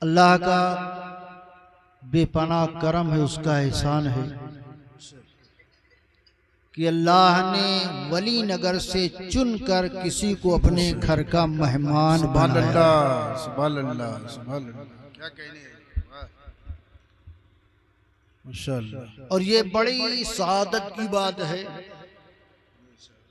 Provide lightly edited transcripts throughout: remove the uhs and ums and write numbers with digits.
अल्लाह का बेपनाह करम है, उसका एहसान है कि अल्लाह ने वली नगर से चुनकर किसी को अपने घर का मेहमान बनाया। सुभान अल्लाह, सुभान अल्लाह, क्या कहने हैं, माशाअल्लाह। और ये बड़ी सआदत की बात है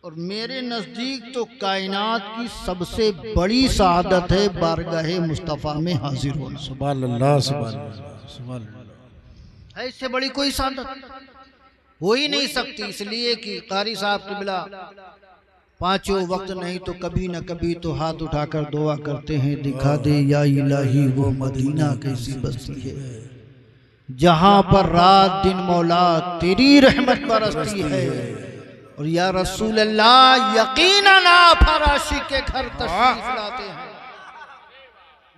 और मेरे नजदीक तो कायनात की सबसे बड़ी सआदत है बारगाहे मुस्तफ़ा में हाजिर होना। सुभान अल्लाह, सुभान अल्लाह, सुभान अल्लाह। है इससे बड़ी कोई सआदत हो ही नहीं सकती, इसलिए कि कारी साहब क़िबला पांचों वक्त नहीं तो कभी न कभी तो हाथ उठाकर दुआ करते हैं, दिखा दे या इलाही वो मदीना कैसी बस्ती है जहां पर रात दिन मौला तेरी रहमत बरसती है। और या रसूल अल्लाह यकीनन आप फराशी के घर तशरीफ लाते हैं,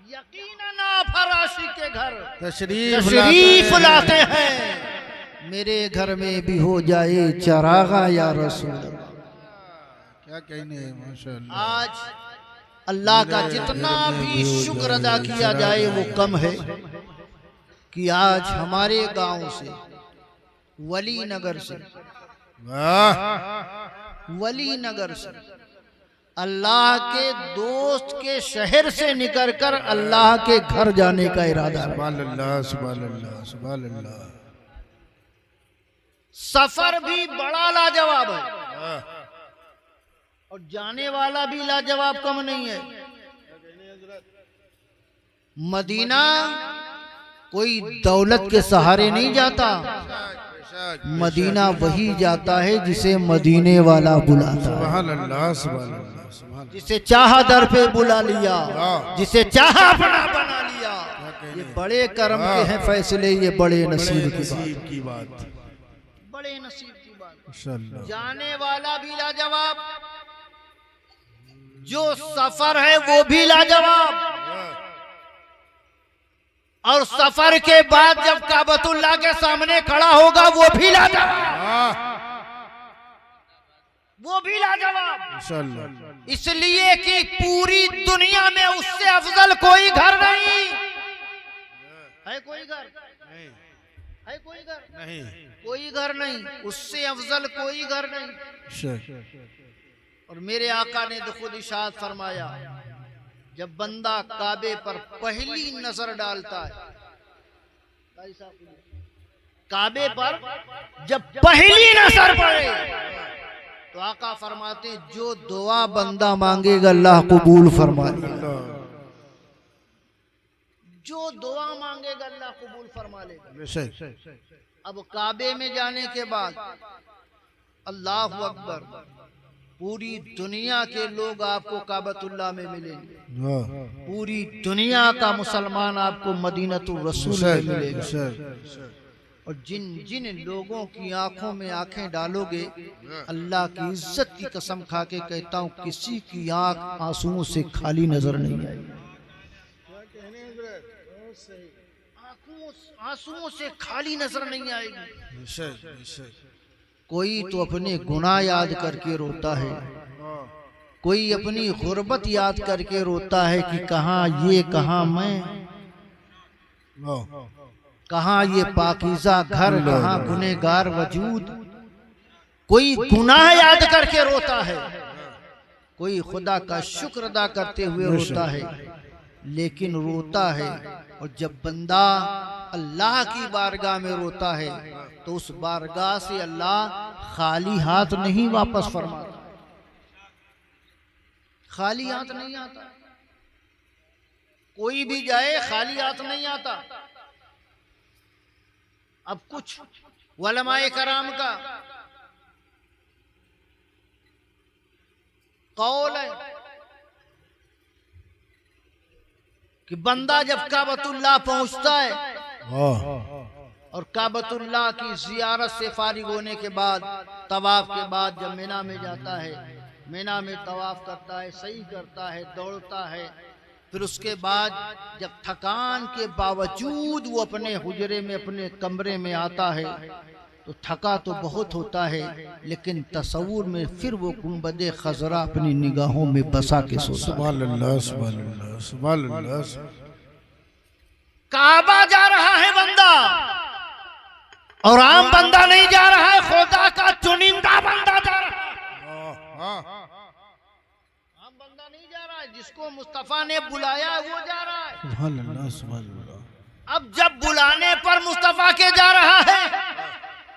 यकीनन आप फराशी के घर तशरीफ लाते हैं। मेरे घर में भी हो जाए चरागा या रसूल अल्लाह। क्या कहने हैं, माशाअल्लाह। आज अल्लाह का जितना भी शुक्र अदा किया जाए वो कम है कि आज हमारे गांव से वली नगर से वली नगर से अल्लाह के दोस्त के शहर से निकलकर अल्लाह के घर जाने का इरादा है। सुभान अल्लाह, सुभान अल्लाह, सुभान अल्लाह। सफर भी बड़ा लाजवाब है और जाने वाला भी लाजवाब कम नहीं है। मदीना कोई दौलत के सहारे नहीं जाता, मदीना वही जाता है जिसे मदीने वाला बुलाता है। सुभान अल्लाह, सुभान अल्लाह, सुभान। जिसे चाहा दर पे बुला लिया, जिसे चाहा अपना बना लिया। ये बड़े कर्म के हैं फैसले, ये बड़े नसीब की बात, बड़े नसीब की बात। जाने वाला भी लाजवाब, जो सफर है वो भी लाजवाब, और सफर के बाद जब काबतुल्लाह के सामने खड़ा होगा वो भी लाजवाब, वो भी लाजवाब। इसलिए कि पूरी दुनिया में उससे अफजल कोई घर नहीं है। कोई घर है, कोई घर नहीं, कोई घर नहीं, उससे अफजल कोई घर नहीं। और मेरे आका ने तो खुद इरशाद फरमाया, जब बंदा काबे पर पहली नजर डालता है, काबे पर जब पहली नजर पड़े तो आका फरमाते हैं जो दुआ बंदा मांगेगा अल्लाह कबूल फरमा लेगा, जो दुआ मांगेगा अल्लाह कबूल फरमा लेगा। अब काबे में जाने के बाद अल्लाह अकबर, पूरी दुनिया के लोग आपको काबतुल्लाह में मिलेंगे, पूरी दुनिया का मुसलमान आपको मदीनतुर रसूल में मिलेगा। और जिन जिन लोगों की आंखों में आंखें डालोगे, अल्लाह की इज्जत की कसम खा के कहता हूँ किसी की आंख आंसुओं से खाली नजर नहीं आएगी, आंसुओं से खाली नजर नहीं आएगी। कोई तो अपने गुनाह याद करके रोता है, कोई अपनी गुर्बत याद करके रोता है कि कहाँ ये, कहाँ मैं, कहाँ ये पाकीज़ा घर, कहाँ गुनहगार वजूद। कोई गुनाह याद करके रोता है, कोई खुदा का शुक्र अदा करते हुए रोता है, लेकिन रोता है। और जब बंदा अल्लाह की बारगाह में रोता है तो उस बारगाह से अल्लाह खाली हाथ नहीं वापस फरमाता, खाली हाथ नहीं आता। कोई भी जाए खाली हाथ नहीं आता। अब कुछ उलमाए कराम का कौल है कि बंदा जब काबतुल्लाह पहुंचता है और काबतुल्लाह की जियारत से फारिग होने के बाद, तवाफ के बाद जब मीना में जाता है, मीना में तवाफ करता है, सही करता है, दौड़ता है, फिर उसके बाद जब थकान के बावजूद वो अपने हुजरे में, अपने कमरे में आता है तो थका तो बहुत होता है, लेकिन तसव्वुर में फिर वो गुंबदे खजरा अपनी निगाहों में बसा के सोता है। सुभान अल्लाह, सुभान अल्लाह, सुभान अल्लाह। काबा जा रहा है बंदा, और आम बंदा नहीं जा रहा है, खुदा का चुनिंदा बंदा जा रहा है। आम बंदा नहीं जा रहा है, जिसको मुस्तफा ने बुलाया है वो जा रहा है। सुभान अल्लाह, सुभान अल्लाह। अब जब बुलाने पर मुस्तफा के जा रहा है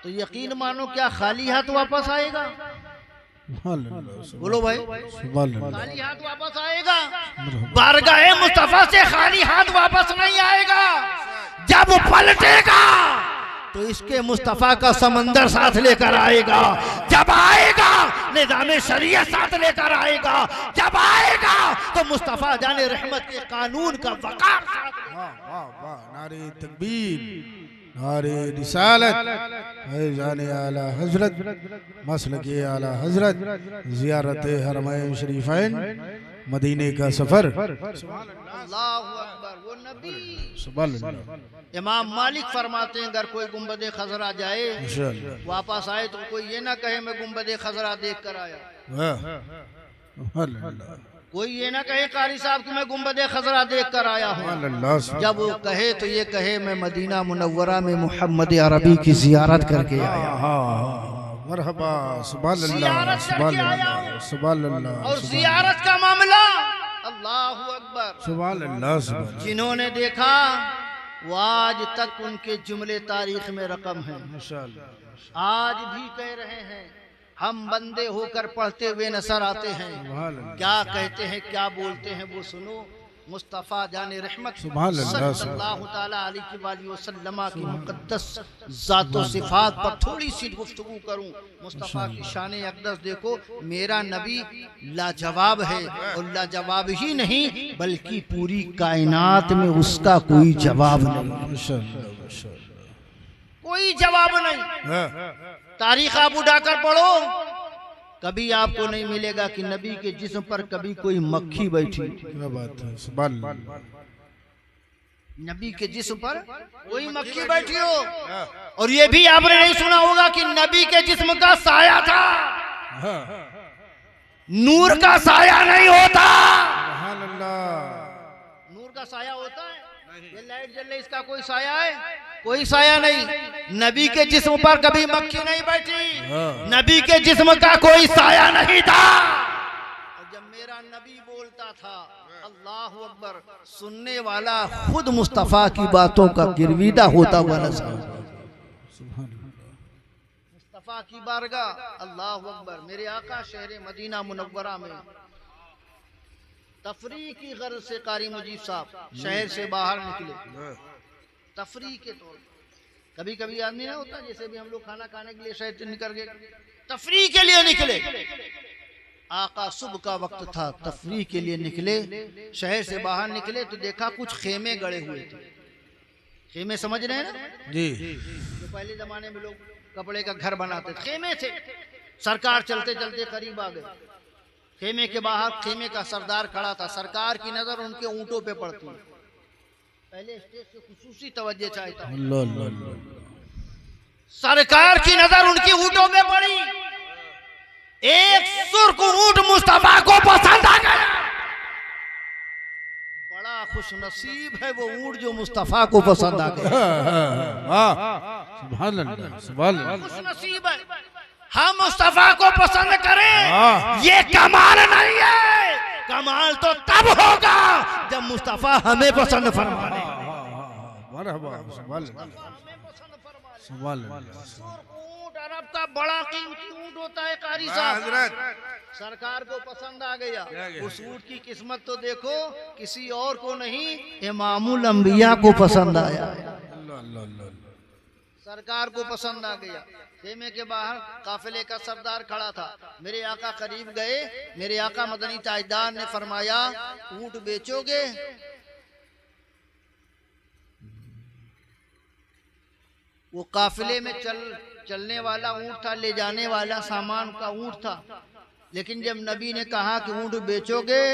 तो यकीन मानो क्या खाली हाथ वापस आएगा? बोलो भाई, खाली हाथ वापस आएगा? बारगाहे मुस्तफा से खाली हाथ वापस नहीं आएगा। जब पलटेगा तो इसके मुस्तफा का समंदर साथ लेकर आएगा। जब आएगा निज़ाम शरीयत साथ लेकर आएगा। जब आएगा तो मुस्तफा जाने रहमत के कानून का वक़ार साथ। वाह वाह वाह, नारे तकबीर, नारे रिसालत, जाने आला हजरत, मसलके आला हजरत, ज़ियारत हरमैन शरीफैन, मदीने का सफर। अल्लाहु अकबर। वो नबी सुभान अल्लाह। इमाम मालिक फरमाते हैं, अगर कोई गुंबद खजरा जाए वापस आए तो कोई ये ना कहे मैं गुंबद खजरा देख कर आया। कोई ये ना कहे कारी साहब कि मैं गुंबद खजरा देख कर आया हूँ। जब वो कहे तो ये कहे मैं मदीना मुनव्वरा में मोहम्मद अरबी की जियारत करके आया। मरहबा, सुभान अल्लाह, सुभान अल्लाह, सुभान अल्लाह। और जियारत का मामला, अल्लाहु अकबर, सुभान अल्लाह, सुभान। जिन्होंने देखा वो आज तक उनके जुमले तारीख में रकम है। आज भी कह रहे हैं, हम बंदे होकर पढ़ते हुए नजर आते हैं। क्या कहते हैं, क्या बोलते हैं वो सुनो। मुस्तफ़ा जाने रहमत सल्लल्लाहु ताला अलैहि वसल्लम की मुक़द्दस ज़ात व सिफ़ात पर थोड़ी सी गुफ्तगू करूं। मुस्तफ़ा की शान अक़दस देखो, मेरा नबी लाजवाब है, और लाजवाब ही नहीं बल्कि पूरी कायनात में उसका कोई जवाब नहीं, कोई जवाब नहीं। तारीख आप उठाकर पढ़ो, कभी आपको नहीं मिलेगा कि नबी के जिस्म पर कभी कोई मक्खी बैठी। क्या बात है, सुभान अल्लाह। नबी के जिस्म पर कोई मक्खी बैठी हो। और ये भी आपने नहीं सुना होगा कि नबी के जिस्म का साया था। नूर का साया नहीं होता। सुभान अल्लाह। नूर का साया होता है? ये लाइट जल रही, इसका कोई साया है? कोई साया नहीं। नबी के जिस्म पर कभी मक्खी नहीं बैठी, नबी के जिस्म का कोई साया नहीं था। और जब मेरा नबी बोलता था अल्लाहु अकबर, सुनने वाला खुद मुस्तफा की बातों का गिरविदा होता हुआ नजर। मुस्तफा की बारगाह, अल्लाहु अकबर। मेरे आका शहर मदीना मुनव्वरा में तफरीह की गर्ज से कारी मुजीब साहब शहर से बाहर निकले, तफरीह के तौर। कभी कभी आदमी ना होता, जैसे भी हम लोग खाना खाने के लिए शहर से निकल गए, तफरीह के लिए निकले। आका सुबह का वक्त था, तफरीह के लिए निकले, शहर से बाहर निकले तो देखा कुछ खेमे गड़े हुए थे। खेमे समझ रहे हैं ना जी? जो पहले जमाने में लोग कपड़े का घर बनाते थे, खेमे थे। सरकार चलते चलते करीब आ गए। खेमे के बाहर खेमे का सरदार खड़ा था। सरकार की नजर उनके ऊंटों पे पड़ती है। पहले स्टेज से खुसूसी तवज्जो चाहता हूं। सरकार की नजर उनकी ऊंटों पे पड़ी। एक सुर्ख ऊंट मुस्तफा को पसंद आ गया। बड़ा खुश नसीब है वो ऊंट जो मुस्तफा को पसंद आ गया। सुभान अल्लाह, सुभान अल्लाह। खुश नसीब है। हम मुस्तफा को पसंद करें, ये कमाल नहीं है। कमाल तो तब होगा जब मुस्तफा हमें पसंद फरमाए। ऊंट अरब का बड़ा कीमती ऊंट होता है कारी साहब। सरकार को पसंद आ गया। उस ऊंट की किस्मत तो देखो, किसी और को नहीं, इमामुल अंबिया को पसंद आया। सरकार को पसंद आ गया। खेमे के बाहर काफिले का सरदार खड़ा था। मेरे आका करीब गए। मेरे आका मदनी ताजदार ने फरमाया, ऊंट बेचोगे? वो काफिले में चलने वाला ऊंट था, ले जाने वाला सामान का ऊंट था। लेकिन जब नबी ने कहा कि ऊंट बेचोगे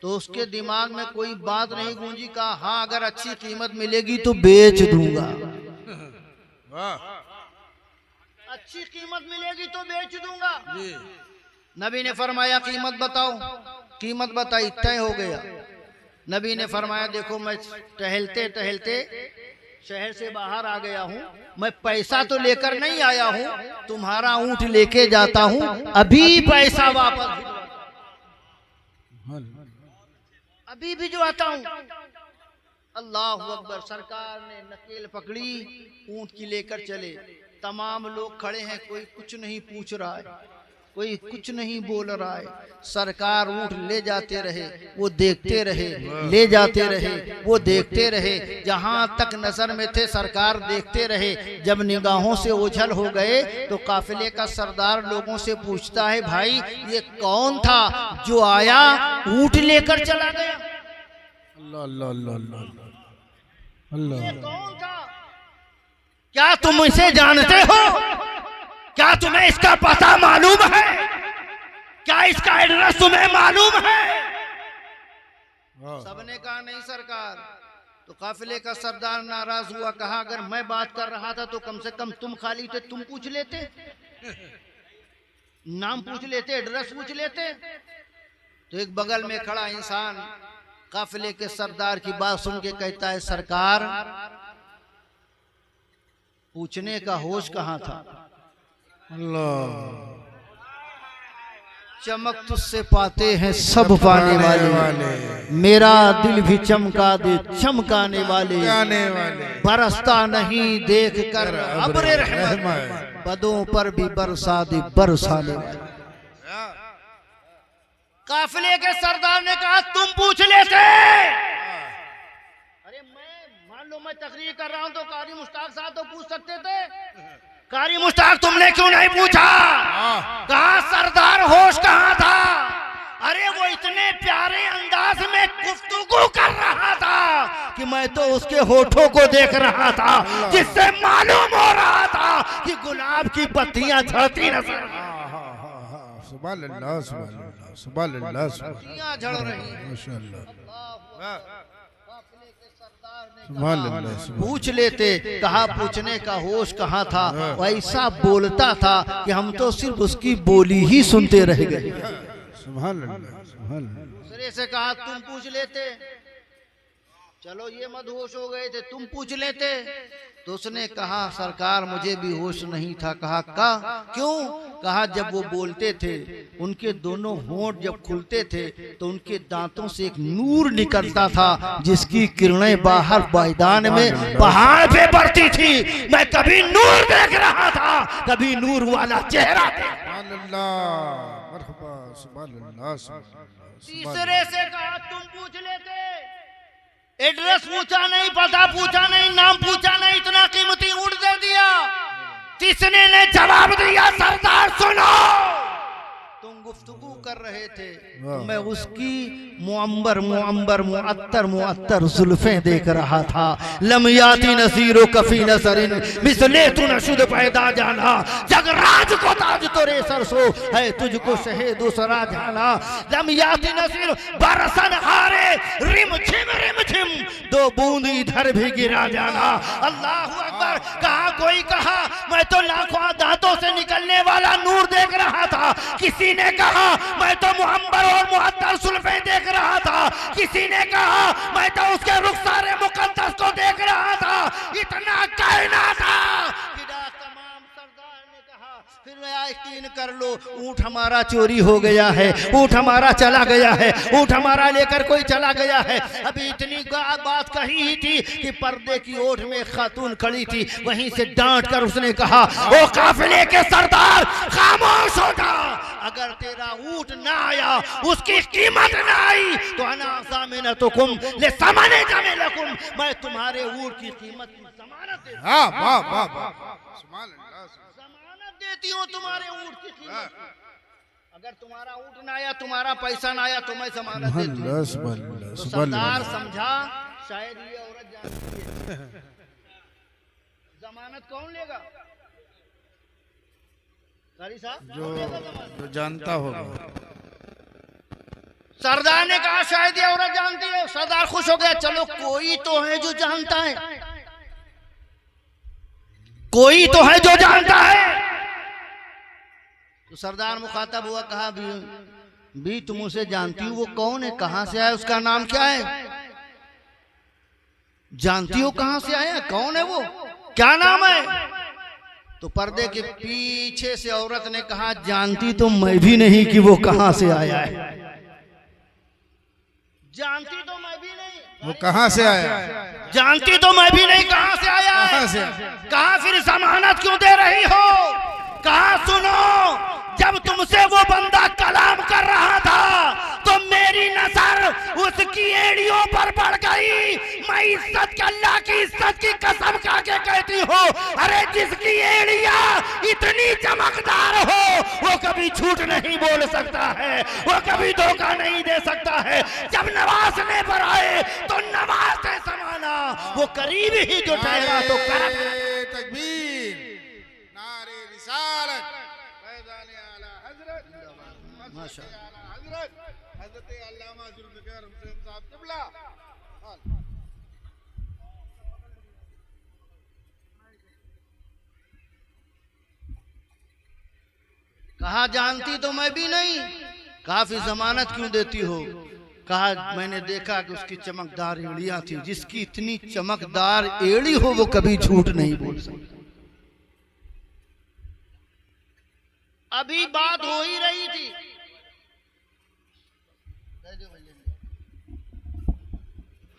तो उसके दिमाग में कोई बात नहीं गूंजी। कहा हाँ, अगर अच्छी कीमत मिलेगी तो बेच दूंगा। अच्छी कीमत मिलेगी तो बेच दूंगा। नबी ने फरमाया कीमत बताओ। कीमत बताई, तय हो गया। नबी ने फरमाया देखो मैं टहलते टहलते शहर से बाहर आ गया हूँ, मैं पैसा तो लेकर नहीं आया हूँ, तुम्हारा ऊंट लेके जाता हूँ, अभी पैसा वापस अभी भिजवाता हूँ। अल्लाह अकबर। सरकार ने नकेल पकड़ी, ऊंट की लेकर चले। तमाम लोग खड़े हैं, कोई कुछ नहीं पूछ रहा है, कोई कुछ नहीं बोल रहा है। सरकार ऊंट ले जाते रहे, वो देखते रहे, ले जाते रहे, वो देखते रहे, जहां तक नजर में थे सरकार देखते रहे। जब निगाहों से ओझल हो गए तो काफिले का सरदार लोगों से पूछता है, भाई ये कौन था जो आया ऊंट लेकर चला गया? अल्लाह अल्लाह अल्लाह अल्लाह। ये कौन था? क्या तुम इसे जानते हो? क्या तुम्हें इसका पता मालूम है? क्या इसका एड्रेस तुम्हें मालूम है? सबने कहा नहीं सरकार। तो काफिले का सरदार नाराज हुआ, कहा अगर मैं बात कर रहा था तो कम से कम तुम खाली थे, तुम पूछ लेते, नाम पूछ लेते, एड्रेस पूछ लेते। तो एक बगल में खड़ा इंसान काफिले के सरदार की बात सुन के कहता है, सरकार पूछने का होश कहाँ था? अल्लाह। चमक तुझसे पाते हैं सब पाने वाले, मेरा दिल भी चमका दे चमकाने वाले, बरसता नहीं देख कर अब्र रहमत, बदों पर भी बरसा दे बरसाने वाले। काफिले के सरदार ने कहा तुम पूछ लेते। अरे मैं मान लो मैं तकरीर कर रहा हूं तो कारी मुश्ताक साहब तो पूछ सकते थे, कारी मुश्ताक तुमने क्यों नहीं पूछा? कहा सरदार होश कहाँ था? अरे वो इतने प्यारे अंदाज में गुफ्तगू कर रहा था कि मैं तो उसके होठों को देख रहा था, जिससे मालूम हो रहा था कि गुलाब की पत्तियां झड़ती नजर, सुभान अल्लाह सुभान अल्लाह सुभान अल्लाह, पत्तियां झड़ रही हैं। पूछ लेते। कहा पूछने का होश कहाँ था? वैसा बोलता था कि हम तो सिर्फ उसकी बोली ही सुनते रह गए। सुभान अल्लाह सुभान अल्लाह। दूसरे से कहा तुम पूछ लेते, चलो ये मदहोश हो गए थे, तुम पूछ लेते। तो उसने कहा सरकार मुझे भी होश नहीं था। कहा क्यों? कहा जब वो बोलते थे उनके दोनों होंठ जब खुलते थे तो उनके दांतों से एक नूर निकलता था जिसकी किरणें बाहर मैदान में पहाड़ पे बढ़ती थी। मैं कभी नूर देख रहा था, कभी नूर वाला चेहरा। तीसरे से कहा तुम पूछ लेते, एड्रेस पूछा नहीं, पता पूछा नहीं, नाम पूछा नहीं, इतना कीमती ऊंट दे दिया। तीसरे ने जवाब दिया सरदार सुनो, तुम गुफ्तगू कर रहे थे तो मैं उसकी मुअम्बर मुअम्बर मुअत्तर मुअत्तर जुल्फें देख रहा था। लमयाती नसीरो कफी नसरिन मिसले तू नशुद पैदा जाना, जगराज को ताज तोरे सरसो है तुझको शहे दूसरा जाना। लमयाती नसीर बरसन हारे रिम झिम दो बूंद इधर भी गिरा जाना। अल्लाह अकबर। कहा कोई कहा मैं तो लाखों दांतों से निकलने वाला नूर देख रहा था, किसी ने कहा मैं तो मुहम्मद और मुअत्तर सुल्फे देख रहा था, किसी ने कहा मैं तो उसके रुखसारे मुकद्दस को देख रहा था। इतना कहना था कि तमाम सरदार ने कहा फिर यकीन कर लो ऊंट हमारा चोरी हो गया है, ऊंट हमारा चला गया है, ऊंट हमारा लेकर कोई चला गया है। अभी इतनी बात कही ही थी कि पर्दे की ओर में खातून खड़ी थी, वहीं से डांट कर उसने कहा ओ काफिले के सरदार खामोश हो जा, अगर तेरा ऊंट ना आया उसकी कीमत ना आई तो अनासा में न तो कुम ले समाने जाने लकुम, मैं तुम्हारे ऊंट की कीमत की जमानत देती देती हूँ, तुम्हारे ऊंट की कीमत। अगर तुम्हारा ऊंट ना आया, तुम्हारा पैसा ना आया तो मैं जमानत देती हूँ। तो सरदार समझा शायद ये औरत जानती है, जमानत कौन लेगा? जो जानता होगा। सरदार ने कहा शायद ये औरत जानती है। सरदार खुश हो गया, चलो कोई तो है जो जानता है, कोई तो है जो जानता है। तो सरदार मुखातब हुआ, कहा भी तुम उसे जानती हो, वो कौन है, कहां से आया, उसका नाम क्या है? जानती हो कहां से आया, कौन है वो, क्या नाम है? तो पर्दे के पीछे से औरत ने कहा, जानती तो मैं भी नहीं कि वो कहां से आया है। जानती तो मैं भी नहीं वो कहां से आया, जानती तो मैं भी नहीं कहां से आया है। कहा फिर जमानत क्यों दे रही हो? कहा सुनो, जब तुमसे वो बंदा कलाम कर रहा था तो मेरी नजर उसकी एड़ियों पर पड़ गई। मैं इज्जत के, अल्लाह की इज्जत की कसम खा के कहती हूँ, अरे जिसकी एड़ियां इतनी चमकदार हो वो कभी झूठ नहीं बोल सकता है, वो कभी धोखा नहीं दे सकता है। जब नवाजने पर आए तो नवाजते समाना वो करीब ही जो ठहरा तो करब। तकबीर, नारे रिसालत, फैज़ान आला हज़रत, माशाअल्लाह। हज़रत अल्लामा ज़ुल्फ़िकार हुसैन साहब क़िबला। कहा जानती तो मैं भी नहीं। कहा फिर जमानत क्यों देती हो? कहा मैंने देखा कि उसकी चमकदार एड़ियां थी। जिसकी इतनी चमकदार एड़ी हो वो कभी झूठ नहीं बोल सकता। अभी बात हो ही रही थी,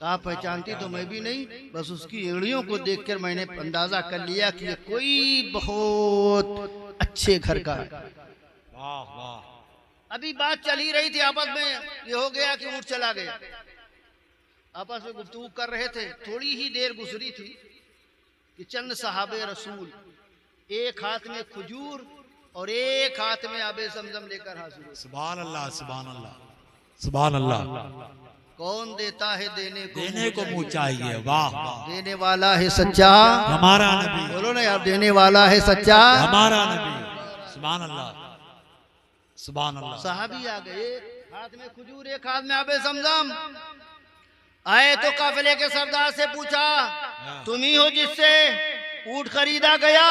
कहा पहचानती तो मैं भी नहीं, बस उसकी एड़ियों को देखकर मैंने अंदाजा कर लिया कि ये कोई बहुत अच्छे घर का है। वाह वाह। अभी बात चल ही रही थी आपस में, ये हो गया कि ऊँट चला गया। आपस में गुफ्तगू कर रहे थे, थोड़ी ही देर गुजरी थी कि चंद सहाबे रसूल एक हाथ में खजूर और एक हाथ में आबे ज़मज़म लेकर हाजिर हुए। सुभान अल्लाह, सुभान अल्लाह, सुभान अल्लाह। कौन देता है देने को मुँह चाहिए। वाह वाह। देने वाला है सच्चा हमारा नबी। बोलो ना यार, देने वाला है सच्चा हमारा नबी। सुभान अल्लाह, सुभान अल्लाह। साहबी आ गए, हाथ में खजूर एक हाथ में आबे ज़मज़म। आए तो काफिले के सरदार से पूछा, तुम ही हो जिससे ऊंट खरीदा गया?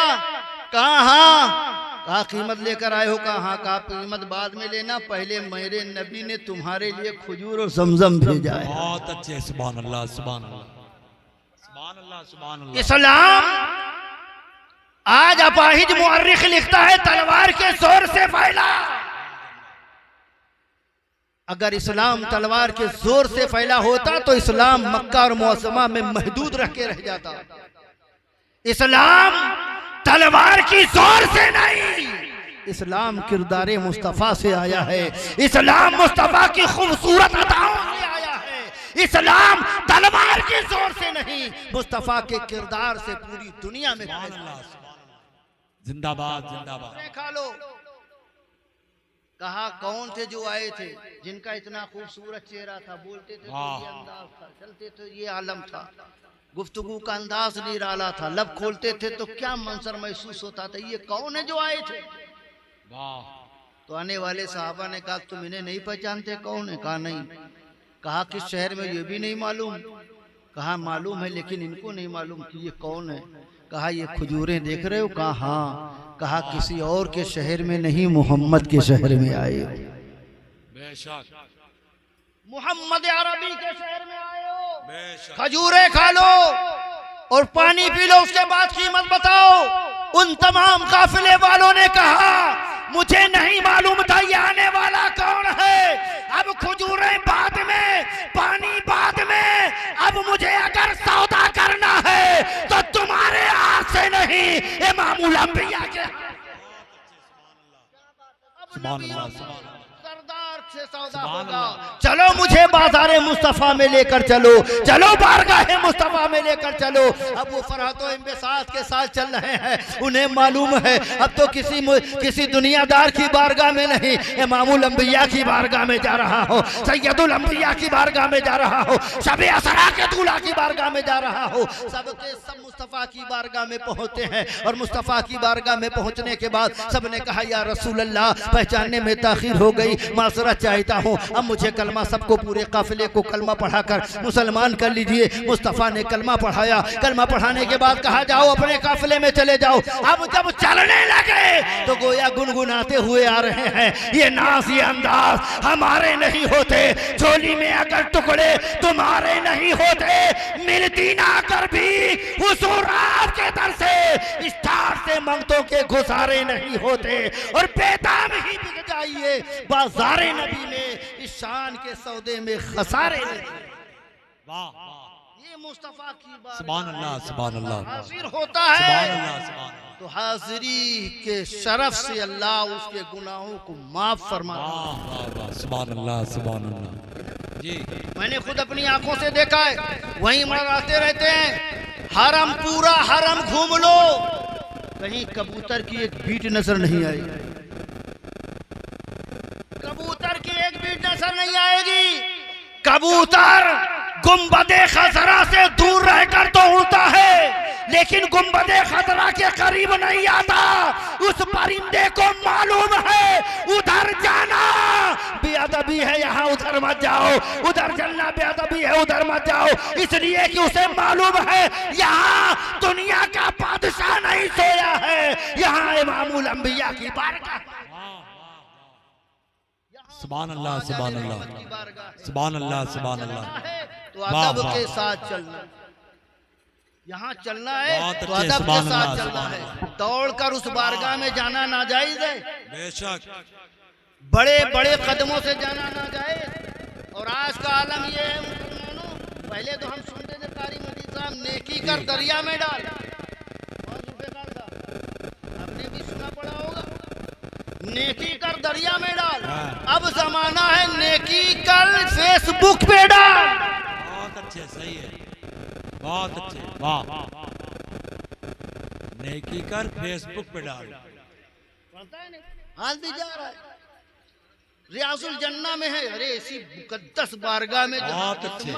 कहा हाँ। कहा कीमत लेकर आए हो? कहा हाँ। कहा कीमत बाद में लेना, पहले मेरे नबी ने तुम्हारे लिए खजूर और ज़मज़म भेजा है। बहुत अच्छे। सुभान अल्लाह, सुभान अल्लाह, सुभान अल्लाह, सुभान अल्लाह। इस्लाम आज अपाहिज मुअर्रिख लिखता है तलवार के जोर से फैला। अगर इस्लाम तलवार के जोर से फैला होता तो इस्लाम मक्का और मुअज़्ज़मा में महदूद रह के रह जाता। इस्लाम तलवार की जोर से नहीं, इस्लाम किरदारे मुस्तफा से आया है। इस्लाम मुस्तफा की खूबसूरत अताओं से आया है। इस्लाम तलवार की जोर से नहीं, मुस्तफा के किरदार से पूरी दुनिया में जिंदाबाद, जिंदाबाद। खा लो। कहा कौन थे जो आए थे, जिनका इतना खूबसूरत चेहरा था, बोलते थे तो ये अंदाज था, चलते तो ये आलम था, गुफ्तगू का अंदाज निराला था, लब खोलते थे तो क्या मंजर महसूस होता था। ये कौन है जो आए थे? वाह। तो आने वाले साहबा ने कहा तुम इन्हें नहीं पहचानते? कौन है? कहा नहीं। कहा किस शहर में? ये भी नहीं मालूम। कहा मालूम है लेकिन इनको नहीं मालूम कि ये कौन है। कहा ये खजूरें देख रहे हो? कहा हाँ। कहा किसी और के शहर में नहीं, मोहम्मद के शहर में आए हो। बेशक। मोहम्मद अरबी के शहर में आए हो। बेशक। खजूरें खा लो और पानी पी लो, उसके बाद कीमत बताओ। उन तमाम काफिले वालों ने कहा मुझे नहीं मालूम था ये आने वाला कौन है। अब खजूरें बाद में, पानी बाद में। अब मुझे अगर सौदा करना है तो तुम्हारे हाथ से नहीं, इमामुल अंबिया के। सुभान अल्लाह, सुभान अल्लाह। सरदार से सौदा होगा। चलो मुझे बाज़ारे मुस्तफा में लेकर चलो, चलो बारगाहे मुस्तफा में लेकर चलो। अब वो फरहतो इंबिसात के साथ चल रहे हैं। उन्हें मालूम है अब तो किसी दुनियादार की बारगाह में नहीं, इमामुल अंबिया की बारगाह में जा रहा हो, सैयदुल अंबिया की बारगाह में जा रहा हो, शब असरा के दूल्हा की बारगाह में जा रहा हो। सबके सब मुस्तफा की बारगाह में पहुंचते हैं और मुस्तफा की बारगाह में पहुंचने के बाद सबने कहा या रसूल अल्लाह, पहचानने में ताखीर हो गई, मासरत चाहता हूँ। अब मुझे कलमा, सबको पूरे काफिले को कलमा पढ़ाकर मुसलमान कर लीजिए। मुस्तफ़ा ने कलमा पढ़ाया। कलमा पढ़ाने के बाद कहा जाओ अपने काफिले में चले जाओ। अब जब चलने लगे तो गोया गुनगुनाते हुए आ रहे हैं, ये नाज ये अंदाज हमारे नहीं होते, झोली में अगर टुकड़े तुम्हारे नहीं होते, मिलती ना कर भी हुजूरात के दर से स्टार से मंगतों के गुजारे नहीं होते, और बेदाम ही बिक जाइए बाजारे नबी में, इस शान के सौदे में खसारे नहीं। वाह वाह, ये मुस्तफा की बात। सुभान अल्लाह सुभान अल्लाह, हाजिर होता सुभान है अल्लाह सुभान अल्लाह। तो हाजिरी के शरफ से अल्लाह उसके गुनाहों को माफ फरमाता है। वाह वाह वाह, सुभान अल्लाह सुभान अल्लाह। जी मैंने खुद अपनी आंखों से देखा है, वहीं मराते रहते हैं, हरम पूरा हरम घूम लो, कहीं कबूतर की एक बीट नजर नहीं आई, कबूतर की एक बीट नजर नहीं आएगी। कबूतर गुंबदे खजरा से दूर रहकर तो उड़ता है, लेकिन गुंबदे खजरा के करीब नहीं आता। उस परिंदे को मालूम है उधर जाना बेअदबी है, यहाँ उधर मत जाओ, उधर चलना बेअदबी है, उधर मत जाओ, इसलिए कि उसे मालूम है यहाँ दुनिया का बादशाह नहीं सोया है, यहाँ इमामुल अंबिया की बारगाह। सुभान अल्लाह सुभान अल्लाह, सुभान अल्लाह सुभान अल्लाह। तो अदब के साथ चलना, यहाँ चलना है बहुत तो अच्छे, अदब के सुभान साथ अल्लाह, चलना सुभान है। दौड़कर उस बारगाह में जाना नाजायज है, बेशक बड़े बड़े कदमों से जाना नाजायज। और आज का आलम ये है मुसलमानों, पहले तो हम सुनते थे कारी मोदी साहब, नेकी कर दरिया में डाल, बहुत बेकार था, आपने भी सुना पड़ा होगा, नेकी कर दरिया में डाल। अब जमाना है नेकी कर फेसबुक पे डाल। बहुत अच्छे, सही है, बहुत अच्छे, वाह। नेकी कर फेसबुक पे डाल, पता है नहीं, हाल भी जा रहा है, रियाजुल जन्ना में है, अरे ऐसी मुकद्दस बारगाह में बहुत अच्छे।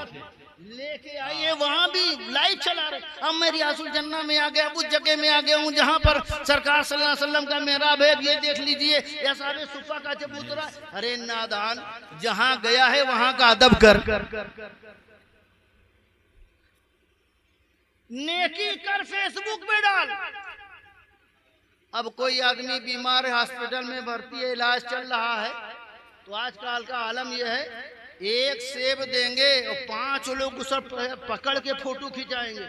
लेके आइए, वहां भी लाइव चला रहे। अब मैं रियाजुल जन्ना में आ गया, उस जगह में आ गया हूँ जहाँ पर सरकार सल्लल्लाहु अलैहि वसल्लम का मेहराब है, ये देख लीजिए, या साहब सुफा का चबूतरा। अरे नादान, जहाँ गया है वहां का अदब कर, नेकी कर फेसबुक पे डाल। अब कोई आदमी बीमार है, हॉस्पिटल में भर्ती है, इलाज चल रहा है, तो आजकल का आलम यह है, एक सेब देंगे और 5 लोग उसे पकड़ के फोटो खिंचाएंगे।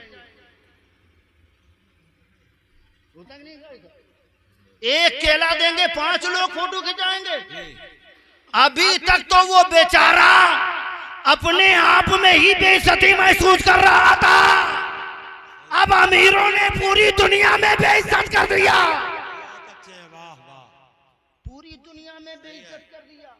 एक केला देंगे, 5 लोग फोटो खिंचाएंगे। अभी तक तो वो बेचारा अपने आप में ही बेइज्जती महसूस कर रहा था, अब अमीरों ने पूरी दुनिया में बेइज्जत कर दिया, पूरी दुनिया में बेइज्जत कर दिया।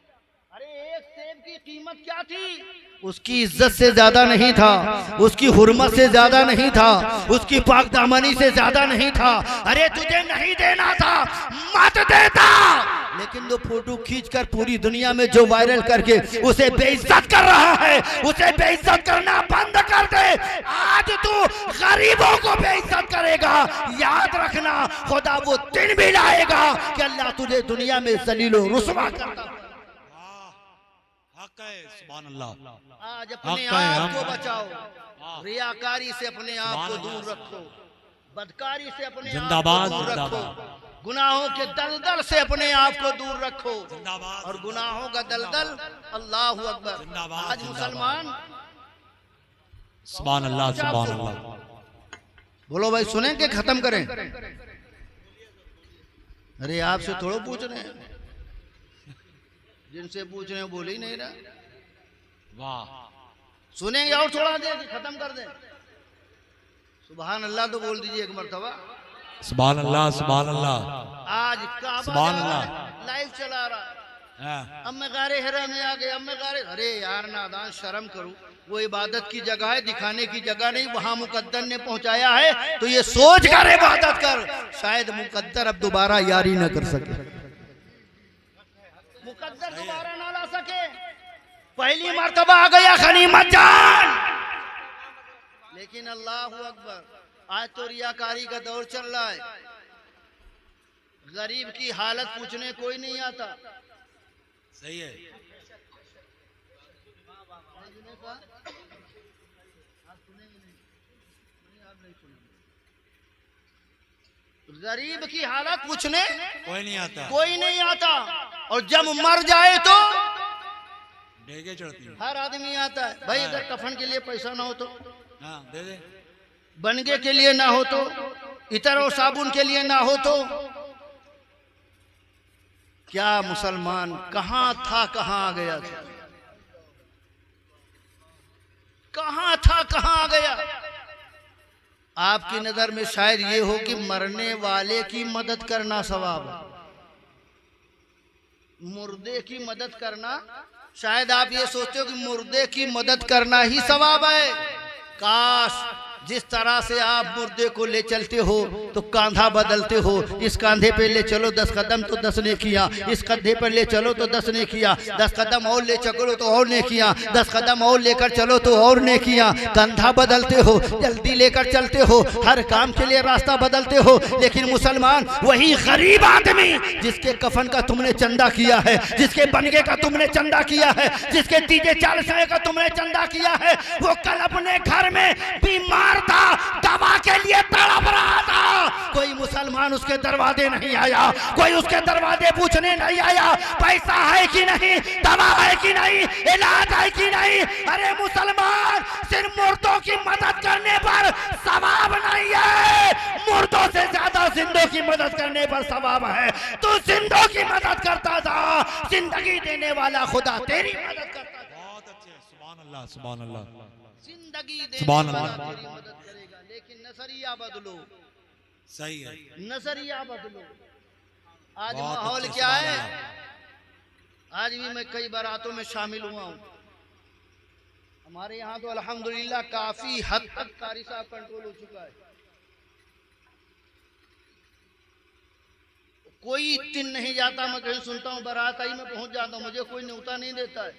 अरे एक सेब की कीमत क्या थी? उसकी इज्जत से ज्यादा नहीं था, उसकी हुर्मत से ज्यादा नहीं था, उसकी पाक दामनी से ज्यादा नहीं था। अरे तुझे नहीं देना था, मत देता, लेकिन वो फोटो खींचकर पूरी दुनिया में जो वायरल करके उसे बेइज्जत कर रहा है, उसे बेइज्जत करना बंद कर दे। आज तू गरीबों को बेइज्जत करेगा, याद रखना खुदा वो दिन भी लाएगा कि अल्लाह तुझे दुनिया में जलीलो रुसवा करता। सुभान अल्लाह। आज अपने आप को बचाओ, रियाकारी से अपने आप को दूर रखो, बदकारी से अपने आप जिंदाबाद, को दूर रखो, जिंदाबाद। गुनाहों के दलदल से अपने आप को दूर रखो, जिंदाबाद, और गुनाहों का दलदल, अल्लाह अकबर। जिंदाबाद, आज मुसलमान, सुभान अल्लाह सुभान अल्लाह। बोलो भाई, सुने के खत्म करें? अरे आपसे थोड़ा पूछ रहे हैं, जिनसे पूछ रहे हैं बोल ही नहीं रहा। वाह, सुनेंगे और थोड़ा देर खत्म कर दें। सुभान अल्लाह तो बोल दीजिए एक मर्तबा। सुभान अल्लाह सुभान अल्लाह। आज काबा सुभान अल्लाह लाइव चला रहा है, अब मैं गारे हिरा में आ गए, अब मैं गारे, अरे यार नादान, शर्म करूं, वो इबादत की जगह है, दिखाने की जगह नहीं। वहां मुकद्दर ने पहुंचाया है तो ये सोच कर इबादत कर, शायद मुकद्दर अब दोबारा यारी न कर सके, मुकद्दर दोबारा ना ला सके। पहली मर्तबा आ गया गनीमत जान, लेकिन अल्लाह अकबर, आज तो रियाकारी का दौर चल रहा है, गरीब की हालत पूछने कोई नहीं आता। सही है, ने कहा आप सुनेंगे नहीं, आप नहीं सुनेंगे। गरीब की हालत पूछने कोई नहीं आता, कोई नहीं आता, और जब मर जाए तो डेगे चढ़ती है। हर आदमी आता है। भाई अगर कफन के लिए पैसा ना हो तो, हाँ दे दे। बनगे के लिए ना हो तो, इतर और साबुन के लिए ना हो तो, क्या मुसलमान कहां था कहां आ गया था, कहां था कहां आ गया। आपकी नजर में शायद ये हो कि मरने वाले की मदद करना सवाब है, मुर्दे की मदद करना, शायद आप ये सोचते हो कि मुर्दे की मदद करना ही सवाब है। काश जिस तरह से आप मुर्दे को ले चलते हो तो कांधा बदलते हो, इस कांधे पे ले चलो 10 कदम तो 10 ने किया, इस कंधे पर ले चलो तो 10 ने किया, 10 कदम और ले चलो तो और ने किया, 10 कदम और लेकर चलो तो और ने किया। कंधा बदलते हो, जल्दी लेकर चलते हो, हर काम के लिए रास्ता बदलते हो। लेकिन मुसलमान वही गरीब आदमी जिसके कफन का तुमने चंदा किया है, जिसके बनगे का तुमने चंदा किया है, जिसके तीजे 40 का तुमने चंदा किया है, वो कल अपने घर में बीमार था, दवा के लिए तड़प रहा था। कोई मुसलमान उसके दरवाजे नहीं आया, कोई उसके दरवाजे पूछने नहीं आया पैसा है कि नहीं, दवा है कि नहीं, इलाज है कि नहीं। अरे मुसलमान, सिर्फ मुर्दों की मदद करने पर सवाब नहीं है, मुर्दों से ज्यादा जिंदों की मदद करने पर सवाब है। तू जिंदों की मदद करता था, जिंदगी देने वाला खुदा तेरी मदद करता था। बहुत अच्छे, सुभान अल्लाह, सुभान अल्लाह। जिंदगी देने सुभान वाला अल्लाह। तेरी मदद करेगा, लेकिन नजरिया बदलो, सही है। नजरिया बदलो। आज बहुत माहौल अच्छे, क्या सुभान है, अल्लाह। आज भी मैं कई बारातों में शामिल हुआ हूँ। हमारे यहाँ तो अल्हम्दुलिल्लाह काफी हद तक कारी साहब कंट्रोल हो चुका है। कोई दिन नहीं जाता, मैं कहीं सुनता हूँ बारात आई मैं पहुंच जाता हूँ, मुझे कोई न्योता नहीं देता है,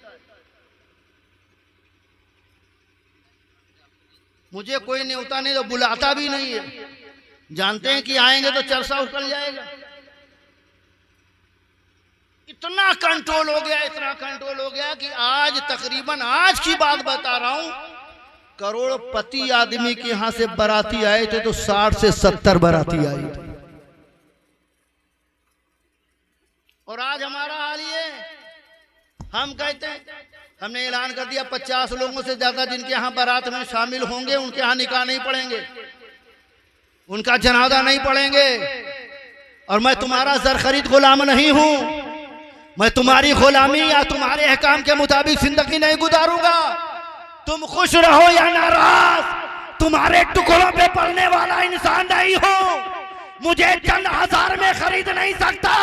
मुझे कोई न्योता नहीं, तो बुलाता भी नहीं है। जानते हैं कि आएंगे तो चर्चा उछल जाएगा। इतना कंट्रोल हो गया, इतना कंट्रोल हो गया कि आज तकरीबन, आज की बात बता रहा हूं, करोड़पति आदमी के यहां से बाराती आए थे तो 60 से 70 बाराती आई थे। और आज हमारा हाल ये, हम कहते हैं, हमने ऐलान कर दिया 50 लोगों से ज्यादा जिनके यहाँ बारात में शामिल होंगे उनके यहाँ निकाह नहीं पढ़ेंगे, उनका जनाजा नहीं पढ़ेंगे। और मैं तुम्हारा जर खरीद गुलाम नहीं हूं, मैं तुम्हारी गुलामी या तुम्हारे अहकाम के मुताबिक जिंदगी नहीं गुजारूंगा। तुम खुश रहो या नाराज, तुम्हारे टुकड़ों पे पड़ने वाला इंसान नहीं हूं। मुझे चंद हजार में खरीद नहीं सकता,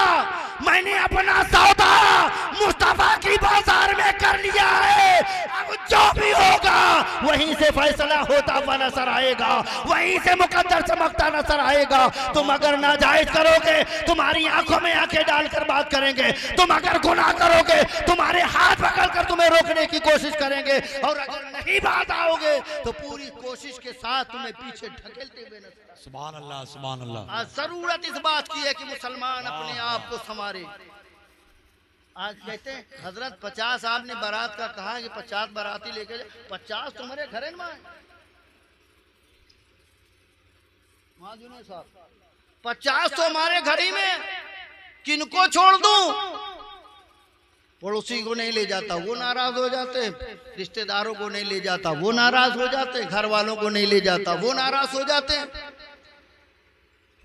मैंने अपना सौदा मुस्तफा की बाजार में कर लिया है। अब जो भी होगा वहीं से फैसला होता हुआ नजर आएगा, वहीं से मुकद्दर चमकता नजर आएगा। तुम अगर नाजायज करोगे तुम्हारी आंखों में आंखें डालकर बात करेंगे, तुम अगर गुनाह करोगे तुम्हारे हाथ पकड़कर तुम्हें रोकने की कोशिश करेंगे, और अगर नहीं बात आओगे तो पूरी कोशिश के साथ तुम्हें पीछे ढकेलते हुए नजर। सुभान अल्लाह, सुभान अल्लाह। आज जरूरत इस बात की है कि मुसलमान अपने आप को संवारे। आज कहते हैं हजरत 50 आपने बारात का कहा कि 50 बाराती लेके जाए, 50 तुम्हारे घर में है। 50 तो हमारे घर ही में, किनको छोड़ दूं? पड़ोसी को नहीं ले जाता वो नाराज हो जाते, रिश्तेदारों को नहीं ले जाता वो नाराज हो जाते, घर वालों को नहीं ले जाता वो नाराज हो जाते।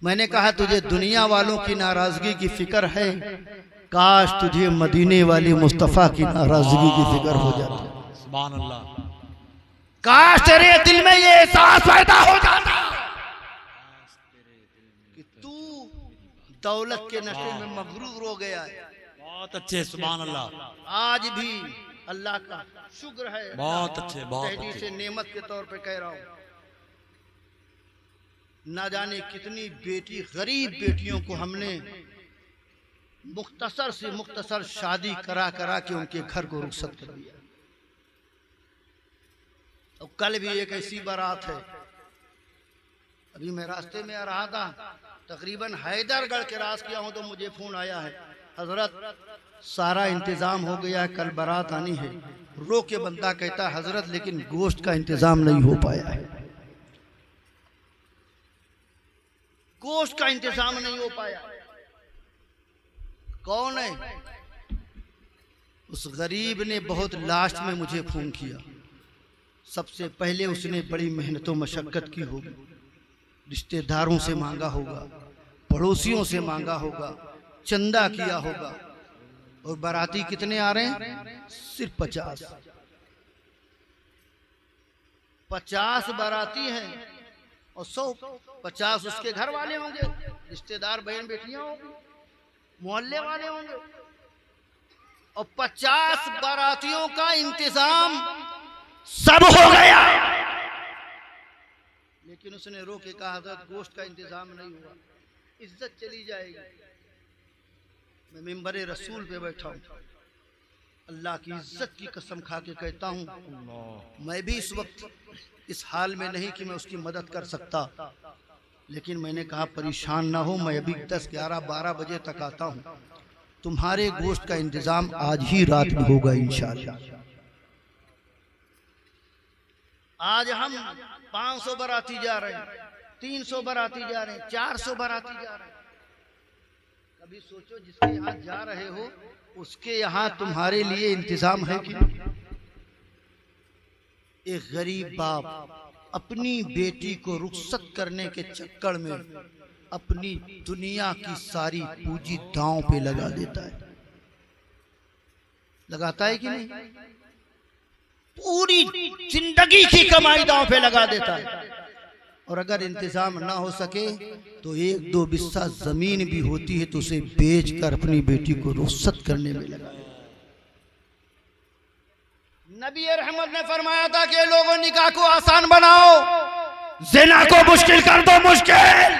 मैंने कहा तुझे दुनिया वालों की नाराजगी की फिक्र है, काश तुझे मदीने वाली मुस्तफा की नाराजगी की फिक्र हो जाती। सुभान अल्लाह। काश तेरे दिल में ये एहसास पैदा हो जाता कि तू दौलत के नशे में मगरूर हो गया है। बहुत अच्छे, सुभान अल्लाह। आज भी अल्लाह का शुक्र है, बहुत अच्छे, बहुत तहदीद अच्छे। से नेमत के तौर पे कह रहा हूँ। ना जाने कितनी बेटी, गरीब बेटियों को हमने मुख्तसर से मुख्तसर शादी करा करा के उनके घर को रुखसत कर दिया। और कल भी एक ऐसी बारात है, अभी मैं रास्ते में आ रहा था, तकरीबन हैदरगढ़ के रास किया हूं तो मुझे फोन आया है, हजरत सारा इंतजाम हो गया है, कल बारात आनी है, रो के बंदा कहता हजरत लेकिन गोश्त का इंतजाम नहीं हो पाया है, गोश्त का इंतजाम नहीं हो पाया। कौन है? उस गरीब ने बहुत लास्ट में मुझे फोन किया। सबसे पहले उसने बड़ी मेहनत मशक्कत की होगी, रिश्तेदारों से मांगा होगा, पड़ोसियों से मांगा होगा, चंदा किया होगा। और बाराती कितने आ रहे हैं? सिर्फ 50। 50 बाराती हैं और 150 उसके घर वाले होंगे, रिश्तेदार बहन बेटियां होंगी, मोहल्ले वाले होंगे। और 50 बारातियों का इंतजाम सब हो गया, लेकिन उसने रो के कहा हज़रत गोश्त का इंतजाम नहीं हुआ, इज्जत चली जाएगी। मैं मिंबरे रसूल पे बैठा हूँ, अल्लाह की इज्जत की कसम खा के कहता हूँ, मैं भी इस वक्त इस हाल में नहीं कि मैं उसकी मदद कर सकता, लेकिन मैंने कहा परेशान ना हो, मैं अभी 10, 11, 12 बजे तक आता हूँ, तुम्हारे गोश्त का इंतजाम आज ही रात में होगा इंशाअल्लाह। आज हम 500 बाराती जा रहे हैं, 300 बाराती जा रहे हैं, 400 बाराती जा रहे हैं। कभी सोचो जिसके यहाँ जा रहे हो उसके यहाँ तुम्हारे लिए इंतजाम है कि नहीं? एक गरीब बाप अपनी बेटी को रुखसत करने के चक्कर में अपनी दुनिया की सारी पूंजी दांव पे लगा देता है। लगाता है कि नहीं? पूरी जिंदगी की कमाई दांव पे लगा देता है। और अगर इंतजाम ना हो सके तो 1-2 बिस्सा जमीन भी होती है तो उसे बेचकर अपनी बेटी को रुखसत करने में लगा। नबी रहमत ने फरमाया था कि लोगों निकाह को आसान बनाओ, ज़िना को मुश्किल कर दो मुश्किल।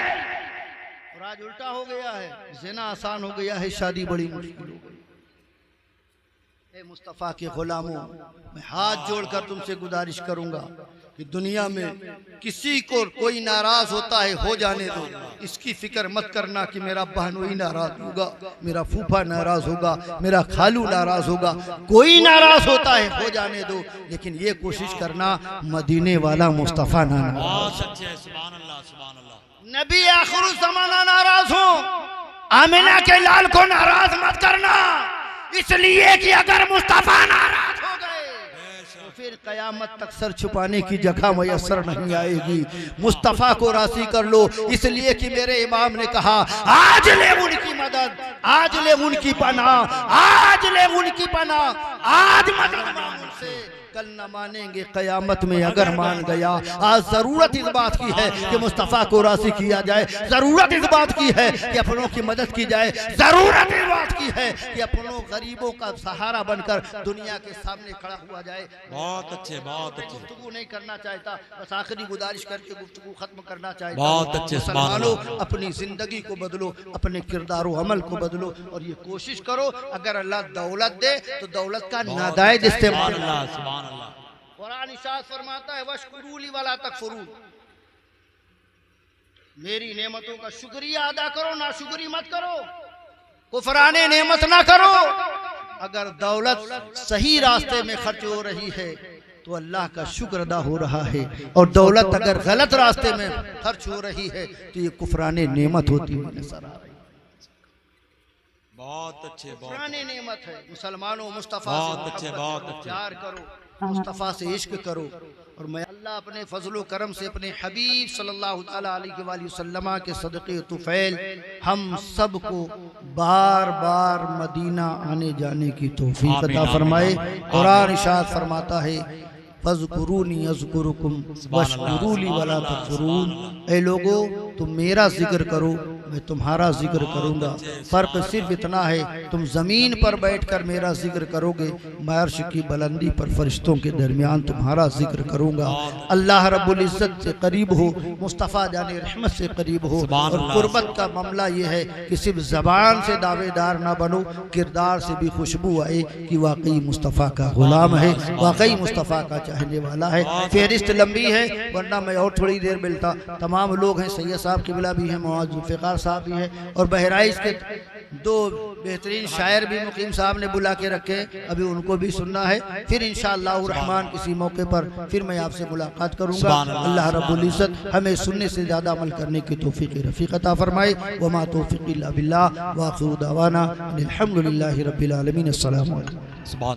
और आज उल्टा हो गया है, ज़िना आसान हो गया है, शादी बड़ी मुश्किल हो गई। ए मुस्तफ़ा के गुलामों, मैं हाथ जोड़कर तुमसे गुजारिश करूंगा कि दुनिया में किसी को कोई नाराज होता है हो जाने दो, इसकी फिक्र मत करना कि मेरा बहनोई नाराज होगा, मेरा फूफा नाराज होगा, मेरा खालू नाराज होगा। कोई नाराज होता है हो जाने दो, लेकिन ये कोशिश करना मदीने वाला मुस्तफ़ा ना नाराज। नबी आखिर ज़माना नाराज हो, आमिना के लाल को नाराज मत करना, इसलिए कि अगर मुस्तफ़ा नाराज हो गए तो फिर कयामत तक सर छुपाने की जगह मयसर नहीं आएगी। मुस्तफ़ा को राज़ी कर लो, इसलिए कि मेरे इमाम ने कहा आज ले उनकी मदद, आज ले उनकी पनाह, आज ले उनकी पनाह, आज मदद मांग उनसे, कल न मानेंगे कयामत में अगर मान गया। आज जरूरत इस बात की है कि मुस्तफ़ा को राज़ी किया जाए, जरूरत इस बात की है कि अपनों की मदद की जाए, जरूरत इस बात की है कि अपनों गरीबों का सहारा बनकर दुनिया के सामने खड़ा हुआ जाए। बहुत अच्छे, बहुत अच्छे। गुफ्तगू नहीं करना चाहता, बस आखिरी गुजारिश करके गुफ्तगू खत्म करना चाहता। बहुत अच्छे। मुसलमानों, अपनी जिंदगी को बदलो, अपने किरदार अमल को बदलो और ये कोशिश करो अगर अल्लाह दौलत दे तो दौलत का नाजायज इस्तेमाल। कुरान इरशाद फरमाता है वशकुरूली वला तकफुरू, मेरी नेमतों का शुक्रिया अदा करो, नाशुक्री मत करो, कुफराने नेमत ना करो। अगर दौलत सही रास्ते में खर्च हो रही है तो अल्लाह का शुक्र अदा हो रहा है, और दौलत अगर गलत रास्ते में खर्च हो रही है तो ये कुफराने नेमत होती हुई नजर आ रही है। बहुत अच्छे, कुफराने नेमत है। मुसलमानों, मुस्तफ़ा बहुत अच्छे, बहुत अच्छे। प्यार करो, मुस्तफ़ा से इश्क करो, और मैं अल्लाह अपने फजलो करम से अपने हबीब सल्लल्लाहु अलैहि वसल्लम के सदक़े तुफ़ैल हम सब को बार बार मदीना आने जाने की तौफीक अता फरमाए। कुरान इरशाद फरमाता है फज़कुरूनी अज़कुरुकुम वशकुरूली वला तकफुरून। ऐ लोगो तुम मेरा जिक्र करो, मैं तुम्हारा जिक्र करूंगा। फर्क सिर्फ इतना है, तुम जमीन पर बैठकर मेरा जिक्र करोगे, मैं अर्श की बुलंदी पर फरिश्तों के दरमियान तुम्हारा जिक्र करूंगा। अल्लाह रब्बुल इज्जत से करीब हो, मुस्तफ़ा जाने रहमत से करीब हो, और कुर्बत का मामला ये है कि सिर्फ जबान से दावेदार ना बनो, किरदार से भी खुशबू आए कि वाकई मुस्तफ़ा का गुलाम है, वाकई मुस्तफ़ा का चाहने वाला है। फहरिस्त लंबी है, वरना मैं और थोड़ी देर मिलता। तमाम लोग हैं, सैयद साहब किबला भी हैं, मुआज़ ज़ुल्फ़िकार साहब भी हैं, और बहराइच के दो बेहतरीन शायर भी मुकीम साहब ने बुला के रखे, अभी उनको भी सुनना है। फिर इंशाअल्लाह रहमान किसी मौके पर फिर मैं आपसे मुलाकात करूंगा। अल्लाह रब्बुल इज्जत हमें सुनने से ज़्यादा अमल करने की तौफीक रफ़ीक अता फरमाए। व मा तौफीक़ इल्ला बिल्लाह व आखिरु दावाना अनिल हम्दुलिल्लाहि रब्बिल आलमीन। अस्सलामु अलैकुम।